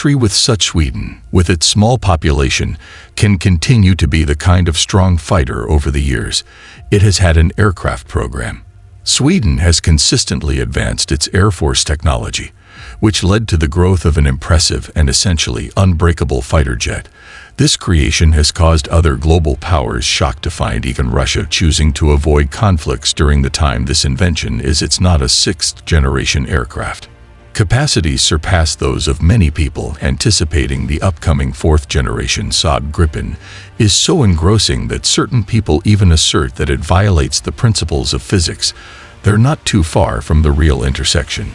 country with such Sweden, with its small population, can continue to be the kind of strong fighter over the years. It has had an aircraft program. Sweden has consistently advanced its Air Force technology, which led to the growth of an impressive and essentially unbreakable fighter jet. This creation has caused other global powers shocked to find even Russia choosing to avoid conflicts during the time this invention is. It's not a sixth-generation aircraft. Capacities surpass those of many people anticipating the upcoming fourth-generation Saab Gripen is so engrossing that certain people even assert that it violates the principles of physics. They're not too far from the real intersection.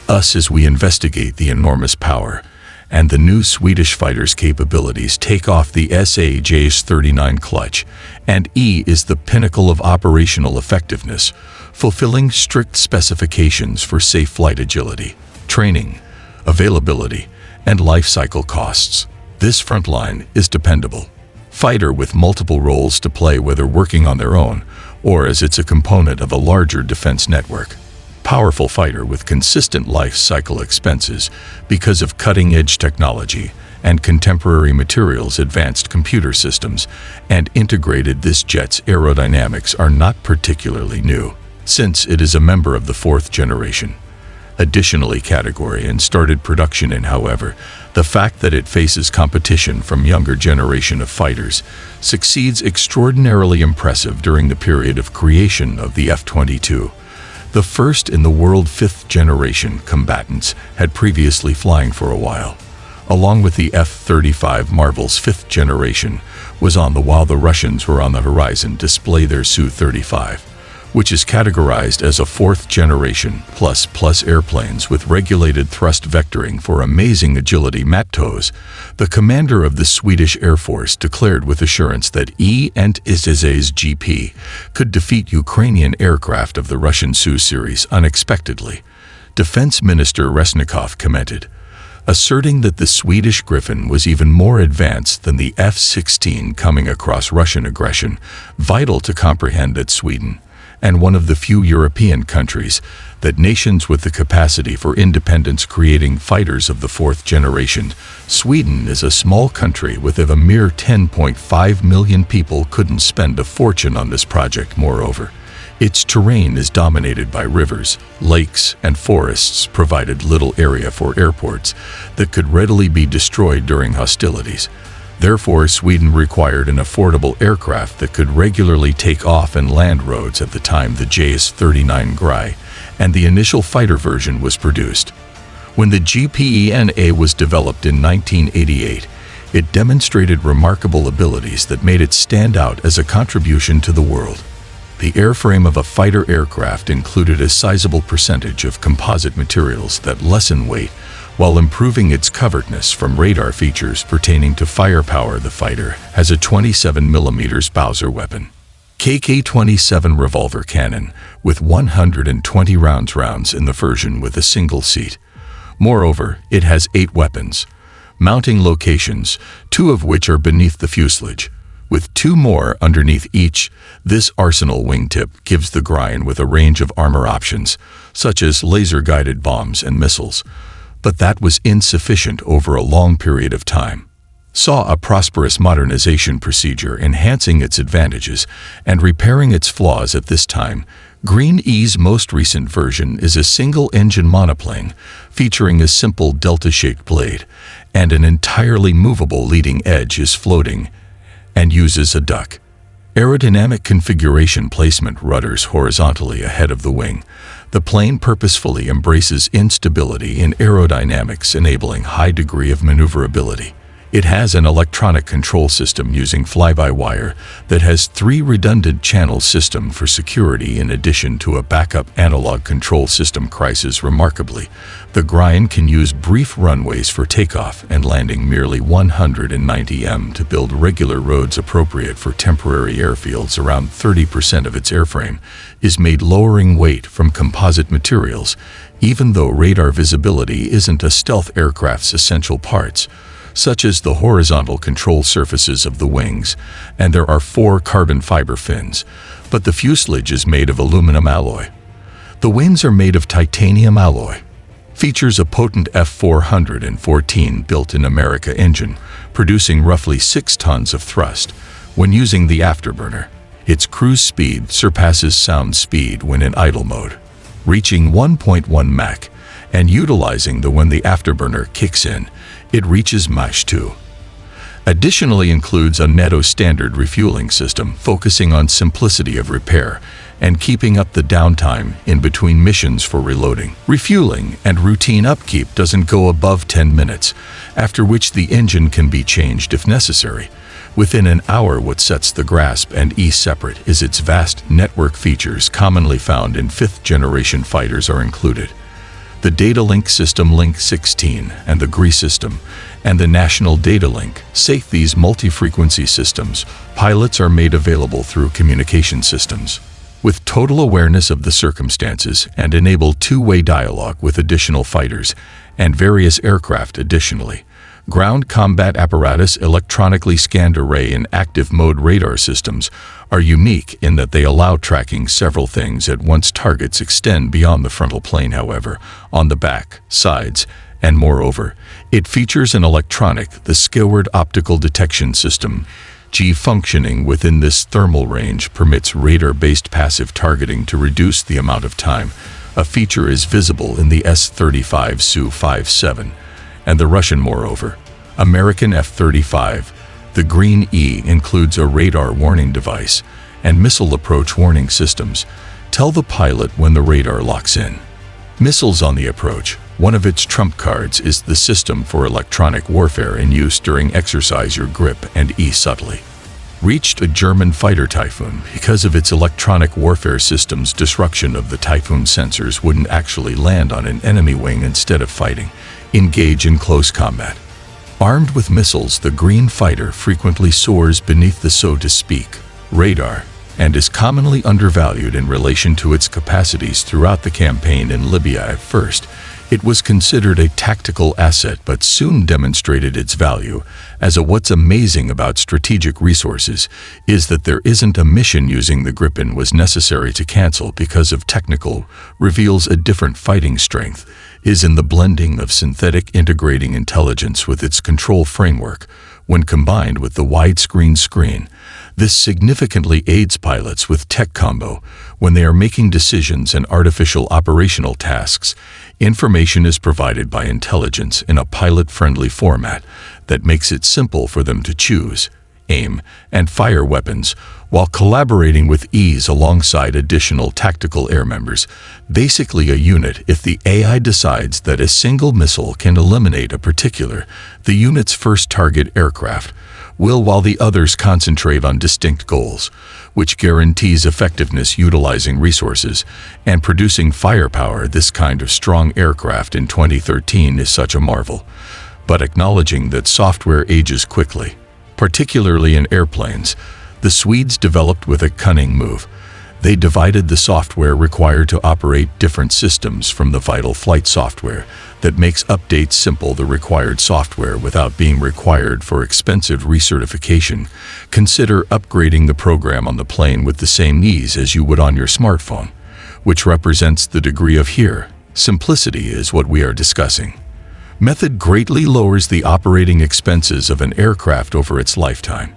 As we investigate the enormous power and the new Swedish fighter's capabilities take off the SA-JS-39 clutch, and E is the pinnacle of operational effectiveness, fulfilling strict specifications for safe flight agility, training, availability, and life cycle costs. This frontline is dependable. Fighter with multiple roles to play, whether working on their own or as it's a component of a larger defense network. Powerful fighter with consistent life cycle expenses because of cutting-edge technology and contemporary materials. Advanced computer systems and integrated. This jet's aerodynamics are not particularly new, since it is a member of the fourth generation. Additionally, category and started production in. However, the fact that it faces competition from younger generation of fighters succeeds extraordinarily impressive during the period of creation of the F-22. The first in the world fifth-generation combatants had previously flying for a while, along with the F-35. Marvel's fifth generation was on the while the Russians were on the horizon display their Su-35, which is categorized as a fourth-generation plus airplanes with regulated thrust vectoring for amazing agility. Matt Toes, the commander of the Swedish Air Force, declared with assurance that E&IS's GP could defeat Ukrainian aircraft of the Russian Su series unexpectedly. Defense Minister Resnikov commented, asserting that the Swedish Gripen was even more advanced than the F-16 coming across Russian aggression, vital to comprehend that Sweden, and one of the few European countries, that nations with the capacity for independence creating fighters of the fourth generation. Sweden is a small country with a mere 10.5 million people couldn't spend a fortune on this project. Moreover, its terrain is dominated by rivers, lakes, and forests, provided little area for airports that could readily be destroyed during hostilities. Therefore, Sweden required an affordable aircraft that could regularly take off and land. Roads at the time the JS-39 Gry and the initial fighter version was produced. When the GPENA was developed in 1988, it demonstrated remarkable abilities that made it stand out as a contribution to the world. The airframe of a fighter aircraft included a sizable percentage of composite materials that lessen weight while improving its covertness from radar features pertaining to firepower. The fighter has a 27mm Bowser weapon, KK-27 revolver cannon with 120 rounds in the version with a single seat. Moreover, it has 8 weapons, mounting locations, 2 of which are beneath the fuselage, with 2 more underneath each. This arsenal wingtip gives the Gripen with a range of armor options, such as laser-guided bombs and missiles, but that was insufficient over a long period of time. Saw a prosperous modernization procedure enhancing its advantages and repairing its flaws at this time. Green E's most recent version is a single-engine monoplane featuring a simple delta-shaped blade, and an entirely movable leading edge is floating and uses a duck. Aerodynamic configuration placement rudders horizontally ahead of the wing. The plane purposefully embraces instability in aerodynamics, enabling high degree of maneuverability. It has an electronic control system using fly-by-wire that has 3 redundant channel system for security in addition to a backup analog control system. Crisis remarkably, the Gripen can use brief runways for takeoff and landing, merely 190 m to build regular roads appropriate for temporary airfields. Around 30% of its airframe is made lowering weight from composite materials, even though radar visibility isn't a stealth aircraft's essential parts, such as the horizontal control surfaces of the wings, and there are 4 carbon fiber fins, but the fuselage is made of aluminum alloy. The wings are made of titanium alloy. Features a potent F414 built-in America engine, producing roughly 6 tons of thrust when using the afterburner. Its cruise speed surpasses sound speed when in idle mode, reaching 1.1 Mach, and utilizing when the afterburner kicks in, it reaches Mach 2. Additionally includes a NATO standard refueling system focusing on simplicity of repair and keeping up the downtime in between missions for reloading. Refueling and routine upkeep doesn't go above 10 minutes, after which the engine can be changed if necessary. Within an hour. What sets the Grasp and E separate is its vast network features commonly found in 5th-generation fighters are included. The Data Link System Link 16 and the GRI system, and the National Data Link. Safe these multi-frequency systems, pilots are made available through communication systems, with total awareness of the circumstances and enable two-way dialogue with additional fighters and various aircraft. Additionally, ground combat apparatus electronically scanned array and active mode radar systems are unique in that they allow tracking several things at once. Targets extend beyond the frontal plane, however, on the back, sides, and moreover, it features an electronic, the skyward optical detection system. Functioning within this thermal range permits radar-based passive targeting to reduce the amount of time a feature is visible in the S-35 Su-57 and the Russian. Moreover, American F-35, the Green E includes a radar warning device and missile approach warning systems. Tell the pilot when the radar locks in. Missiles on the approach. One of its trump cards is the system for electronic warfare in use during exercise. Your grip and E subtly reached a German fighter Typhoon. Because of its electronic warfare system's disruption of the Typhoon sensors wouldn't actually land on an enemy wing instead of fighting. Engage in close combat. Armed with missiles, the Green fighter frequently soars beneath the, so to speak, radar, and is commonly undervalued in relation to its capacities. Throughout the campaign in Libya, at first, it was considered a tactical asset but soon demonstrated its value as a. What's amazing about strategic resources is that there isn't a mission using the Gripen was necessary to cancel because of technical reveals. A different fighting strength is in the blending of synthetic integrating intelligence with its control framework. When combined with the widescreen screen, this significantly aids pilots with tech combo when they are making decisions and artificial operational tasks. Information is provided by intelligence in a pilot-friendly format that makes it simple for them to choose, aim, and fire weapons while collaborating with ease alongside additional tactical air members. Basically a unit. If the AI decides that a single missile can eliminate a particular, the unit's first target aircraft will, while the others concentrate on distinct goals, which guarantees effectiveness utilizing resources and producing firepower. This kind of strong aircraft in 2013 is such a marvel, but acknowledging that software ages quickly, particularly in airplanes, the Swedes developed with a cunning move. They divided the software required to operate different systems from the vital flight software that makes updates simple. The required software without being required for expensive recertification. Consider upgrading the program on the plane with the same ease as you would on your smartphone, which represents the degree of here. Simplicity is what we are discussing. Method greatly lowers the operating expenses of an aircraft over its lifetime.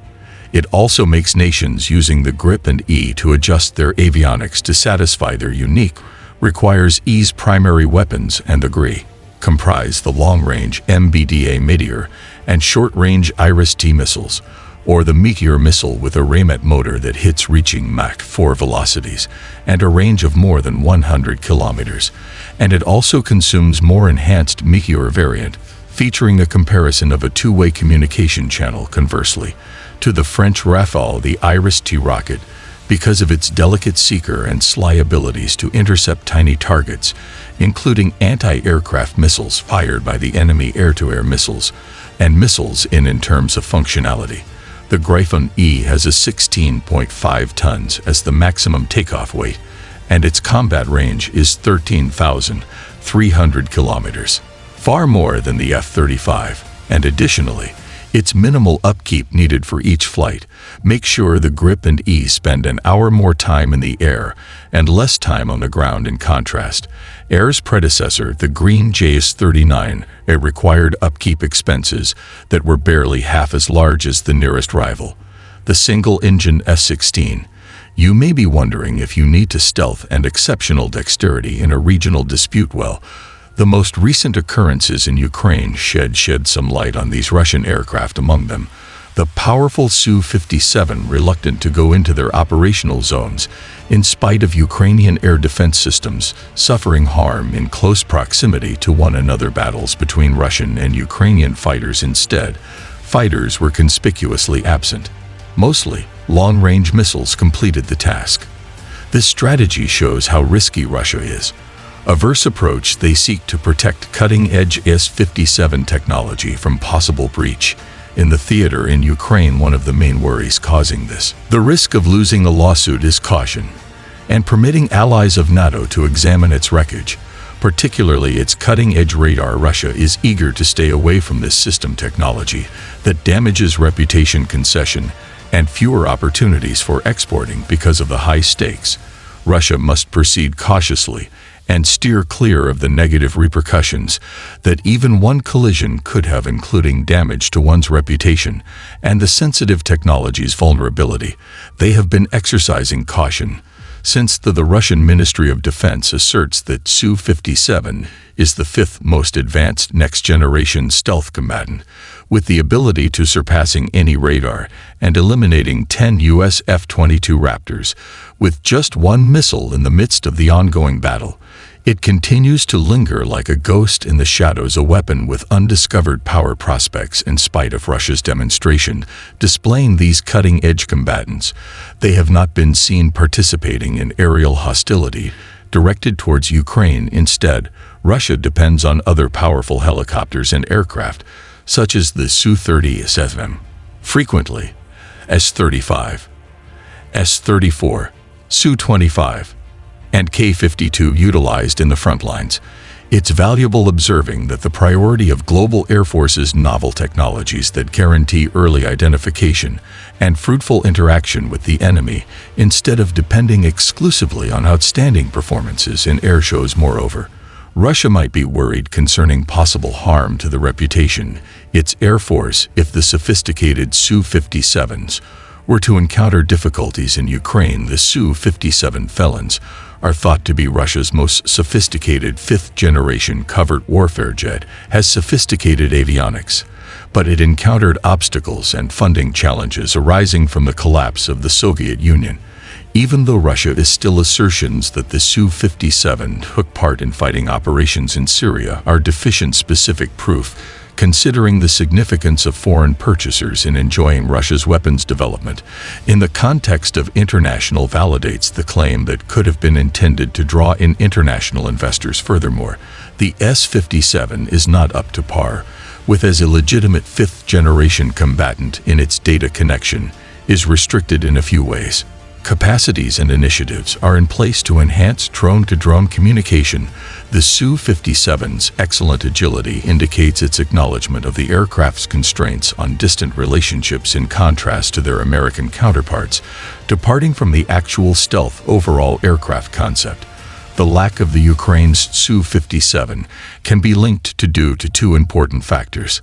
It also makes nations using the grip and E to adjust their avionics to satisfy their unique requires ease. Primary weapons and the GRI comprise the long-range MBDA Meteor and short-range Iris-T missiles, or the Meteor missile with a Raymet motor that hits reaching Mach 4 velocities and a range of more than 100 kilometers. And it also consumes more enhanced Meteor variant, featuring a comparison of a two-way communication channel. Conversely, to the French Rafale, the Iris-T rocket, because of its delicate seeker and sly abilities to intercept tiny targets, including anti-aircraft missiles fired by the enemy air-to-air missiles, and missiles in terms of functionality. The Gryphon E has a 16.5 tons as the maximum takeoff weight, and its combat range is 13,300 kilometers, far more than the F-35, and additionally, It's minimal upkeep needed for each flight. Make sure the Grip and E spend an hour more time in the air and less time on the ground in contrast. Air's predecessor, the green JS-39, it required upkeep expenses that were barely half as large as the nearest rival, the single-engine F-16. You may be wondering if you need to stealth and exceptional dexterity in a regional dispute. Well, the most recent occurrences in Ukraine shed some light on these Russian aircraft. Among them, the powerful Su-57, reluctant to go into their operational zones, in spite of Ukrainian air defense systems suffering harm in close proximity to one another. Battles between Russian and Ukrainian fighters instead, fighters were conspicuously absent. Mostly, long-range missiles completed the task. This strategy shows how risky Russia is. Averse approach, they seek to protect cutting-edge S-57 technology from possible breach. In the theater in Ukraine, one of the main worries causing this, the risk of losing a lawsuit, is caution, and permitting allies of NATO to examine its wreckage, particularly its cutting-edge radar. Russia is eager to stay away from this system technology that damages reputation, concession, and fewer opportunities for exporting because of the high stakes. Russia must proceed cautiously and steer clear of the negative repercussions that even one collision could have, including damage to one's reputation and the sensitive technology's vulnerability. They have been exercising caution since the Russian Ministry of Defense asserts that Su-57 is the fifth most advanced next-generation stealth combatant, with the ability to surpassing any radar and eliminating 10 U.S. F-22 Raptors with just one missile in the midst of the ongoing battle. It continues to linger like a ghost in the shadows, a weapon with undiscovered power prospects. In spite of Russia's demonstration displaying these cutting-edge combatants, they have not been seen participating in aerial hostility directed towards Ukraine. Instead, Russia depends on other powerful helicopters and aircraft, such as the Su-30 frequently S-35, S-34, Su-25, and K-52 utilized in the front lines. It's valuable observing that the priority of global air forces novel technologies that guarantee early identification and fruitful interaction with the enemy, instead of depending exclusively on outstanding performances in air shows. Moreover, Russia might be worried concerning possible harm to the reputation its air force if the sophisticated Su-57s were to encounter difficulties in Ukraine. The Su-57 felons are thought to be Russia's most sophisticated fifth-generation covert warfare jet, has sophisticated avionics, but it encountered obstacles and funding challenges arising from the collapse of the Soviet Union. Even though Russia still assertions that the Su-57 took part in fighting operations in Syria are deficient specific proof, considering the significance of foreign purchasers in enjoying Russia's weapons development, in the context of international, validates the claim that could have been intended to draw in international investors. Furthermore, the S-57 is not up to par with as a legitimate fifth-generation combatant in its data connection, is restricted in a few ways. Capacities and initiatives are in place to enhance drone-to-drone communication. The Su-57's excellent agility indicates its acknowledgement of the aircraft's constraints on distant relationships in contrast to their American counterparts, departing from the actual stealth overall aircraft concept. The lack of the Ukraine's Su-57 can be linked to two important factors: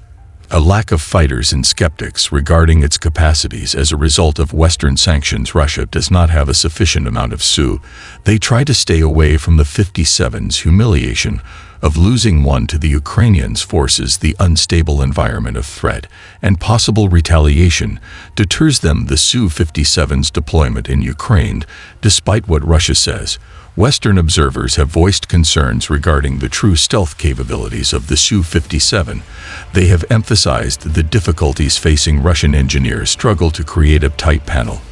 a lack of fighters and skeptics regarding its capacities. As a result of Western sanctions, Russia does not have a sufficient amount of Su. They try to stay away from the 57's humiliation of losing one to the Ukrainians. Forces the unstable environment of threat and possible retaliation deters them. The Su-57's deployment in Ukraine, despite what Russia says, Western observers have voiced concerns regarding the true stealth capabilities of the Su-57. They have emphasized the difficulties facing Russian engineers struggle to create a tight panel.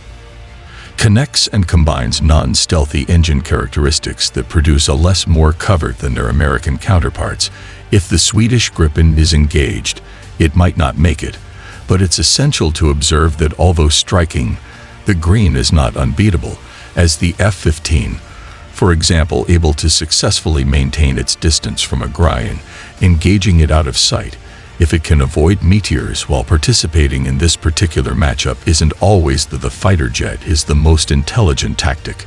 Connects and combines non-stealthy engine characteristics that produce a less more covert than their American counterparts. If the Swedish Gripen is engaged, it might not make it, but it's essential to observe that although striking, the green is not unbeatable, as the F-15, for example, able to successfully maintain its distance from a Gripen, engaging it out of sight. if it can avoid meteors while participating in this particular matchup isn't always that the fighter jet is the most intelligent tactic.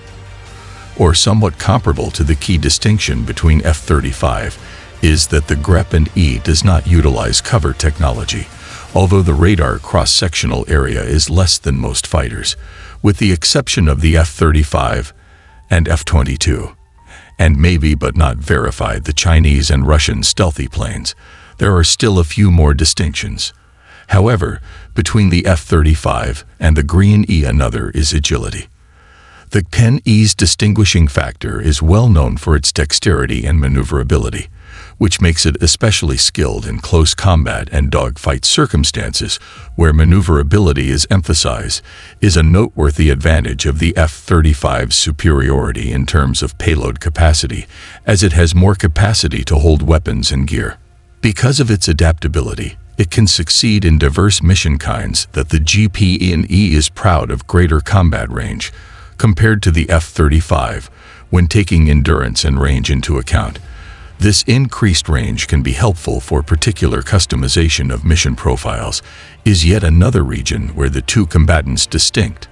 Or somewhat comparable to the key distinction between F-35 is that the Gripen-E does not utilize cover technology, although the radar cross-sectional area is less than most fighters, with the exception of the F-35 and F-22. And maybe but not verified the Chinese and Russian stealthy planes, there are still a few more distinctions. However, between the F-35 and the Green-E another is agility. The Ken-E's distinguishing factor is well known for its dexterity and maneuverability, which makes it especially skilled in close combat and dogfight circumstances where maneuverability is emphasized, is a noteworthy advantage of the F-35's superiority in terms of payload capacity, as it has more capacity to hold weapons and gear. Because of its adaptability, it can succeed in diverse mission kinds that the GPE is proud of greater combat range, compared to the F-35 when taking endurance and range into account. This increased range can be helpful for particular customization of mission profiles, is yet another region where the two combatants distinct.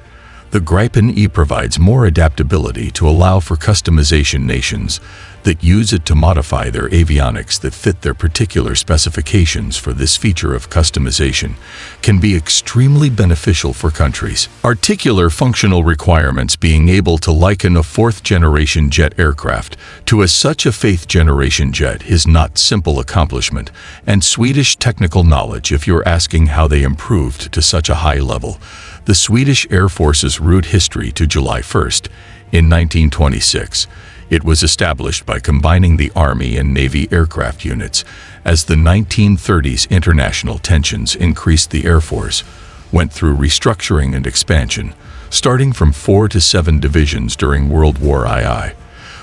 The Gripen-E provides more adaptability to allow for customization. Nations that use it to modify their avionics that fit their particular specifications for this feature of customization can be extremely beneficial for countries. Particular functional requirements being able to liken a fourth-generation jet aircraft to such a fifth-generation jet is not simple accomplishment, and Swedish technical knowledge if you're asking how they improved to such a high level. The Swedish Air Force's route history to July 1st, in 1926. It was established by combining the Army and Navy aircraft units. As the 1930s international tensions increased, the Air Force went through restructuring and expansion, starting from 4 to 7 divisions during World War II.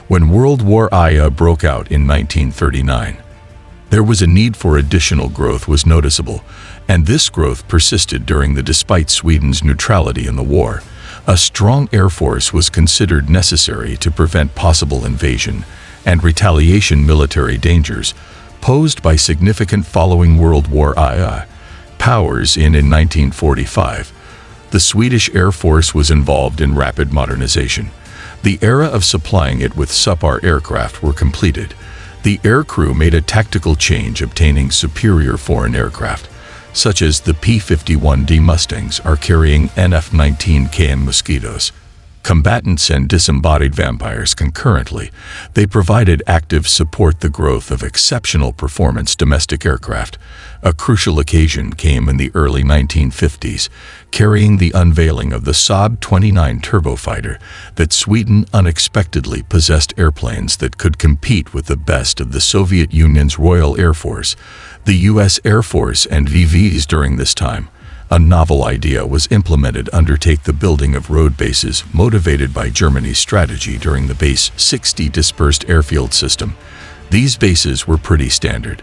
When World War II broke out in 1939, there was a need for additional growth was noticeable, and this growth persisted despite Sweden's neutrality in the war. A strong air force was considered necessary to prevent possible invasion and retaliation military dangers posed by significant following World War II powers. In 1945, the Swedish Air Force was involved in rapid modernization. The era of supplying it with subpar aircraft were completed. The aircrew made a tactical change, obtaining superior foreign aircraft, such as the P-51D Mustangs are carrying NF-19KM Mosquitoes, combatants and disembodied vampires concurrently. They provided active support the growth of exceptional performance domestic aircraft. A crucial occasion came in the early 1950s, carrying the unveiling of the Saab 29 turbofighter, that Sweden unexpectedly possessed airplanes that could compete with the best of the Soviet Union's Royal Air Force, the U.S. Air Force and VVs. During this time, a novel idea was implemented: undertake the building of road bases, motivated by Germany's strategy during the Base 60 dispersed airfield system. These bases were pretty standard.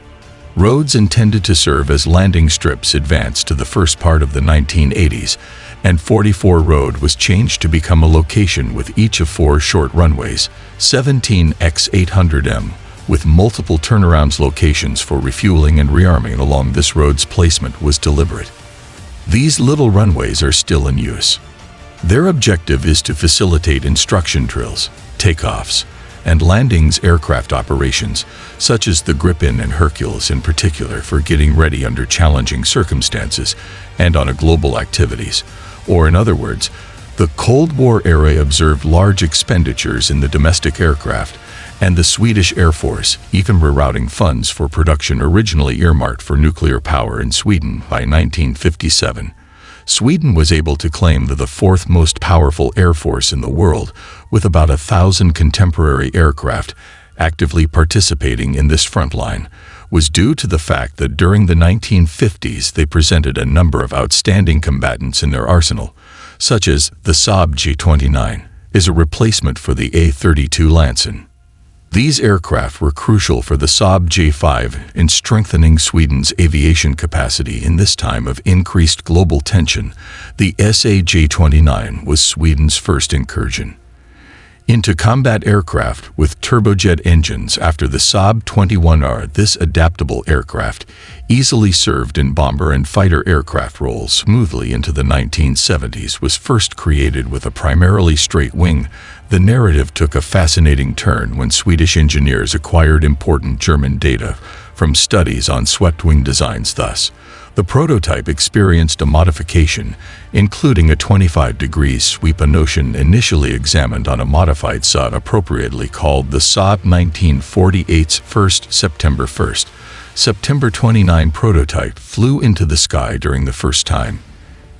Roads intended to serve as landing strips advanced to the first part of the 1980s, and 44 Road was changed to become a location with each of 4 short runways, 17 X-800M, with multiple turnarounds. Locations for refueling and rearming along this road's placement was deliberate. These little runways are still in use. Their objective is to facilitate instruction drills, takeoffs, and landings, aircraft operations, such as the Gripen and Hercules in particular, for getting ready under challenging circumstances and on a global activities. Or in other words, the Cold War era observed large expenditures in the domestic aircraft, and the Swedish Air Force even rerouting funds for production originally earmarked for nuclear power in Sweden. By 1957, Sweden was able to claim the 4th most powerful air force in the world, with about 1,000 contemporary aircraft actively participating in this front line, was due to the fact that during the 1950s they presented a number of outstanding combatants in their arsenal, such as the Saab J-29 is a replacement for the A-32 Lansen. These aircraft were crucial for the Saab J-5 in strengthening Sweden's aviation capacity in this time of increased global tension. The SA J-29 was Sweden's first incursion into combat aircraft with turbojet engines after the Saab 21R. This adaptable aircraft easily served in bomber and fighter aircraft roles smoothly into the 1970s, was first created with a primarily straight wing. The narrative took a fascinating turn when Swedish engineers acquired important German data from studies on swept-wing designs. Thus, the prototype experienced a modification, including a 25 degrees sweep, a notion initially examined on a modified Saab appropriately called the Saab 1948's first September 1st. September 29 prototype flew into the sky during the first time,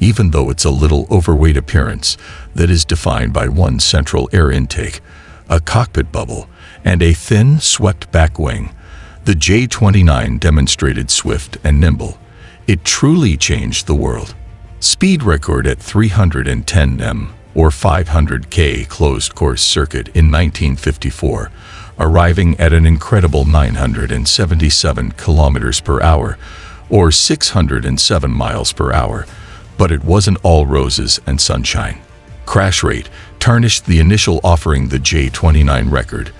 even though it's a little overweight appearance that is defined by one central air intake, a cockpit bubble, and a thin, swept-back wing. The J-29 demonstrated swift and nimble. It truly changed the world. Speed record at 310 m or 500 k closed course circuit in 1954, arriving at an incredible 977 kilometers per hour or 607 miles per hour. But it wasn't all roses and sunshine. Crash rate tarnished the initial offering, the J-29 record.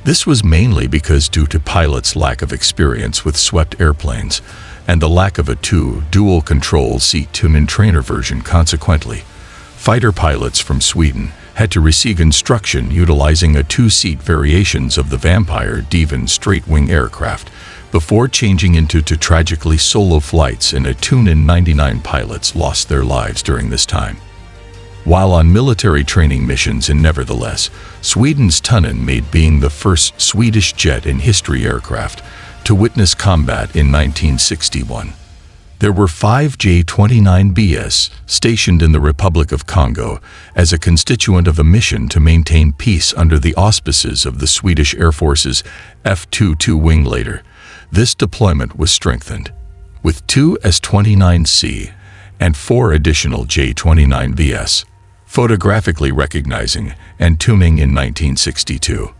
This was mainly because due to pilots' lack of experience with swept airplanes and the lack of a dual control seat tune-in trainer version. Consequently, fighter pilots from Sweden had to receive instruction utilizing a two-seat variations of the Vampire Devon straight-wing aircraft before changing into two tragically solo flights in a tune-in. 99 pilots lost their lives during this time while on military training missions. And nevertheless, Sweden's Tunnan made being the first Swedish jet in history aircraft to witness combat in 1961. There were 5 J-29Bs stationed in the Republic of Congo as a constituent of a mission to maintain peace under the auspices of the Swedish Air Force's F-22 wing. Later, this deployment was strengthened with 2 S-29C and 4 additional J-29Vs, photographically recognizing and tuning in 1962.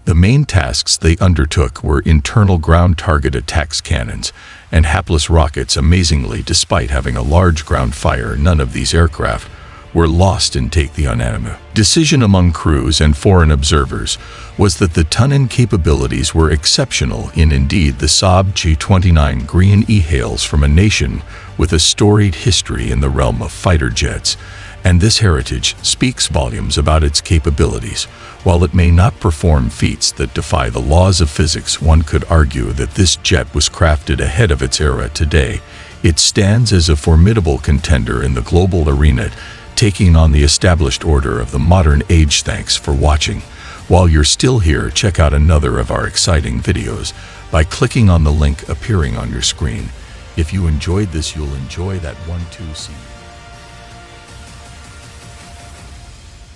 The main tasks they undertook were internal ground target attacks cannons and hapless rockets. Amazingly, despite having a large ground fire, none of these aircraft were lost. And take the unanimous decision among crews and foreign observers was that the Tunnan capabilities were exceptional. Indeed, the Saab J-29 Green hails from a nation with a storied history in the realm of fighter jets, and this heritage speaks volumes about its capabilities. While it may not perform feats that defy the laws of physics, one could argue that this jet was crafted ahead of its era. Today, it stands as a formidable contender in the global arena, taking on the established order of the modern age. Thanks for watching. While you're still here, check out another of our exciting videos by clicking on the link appearing on your screen. If you enjoyed this, you'll enjoy that one too. See you.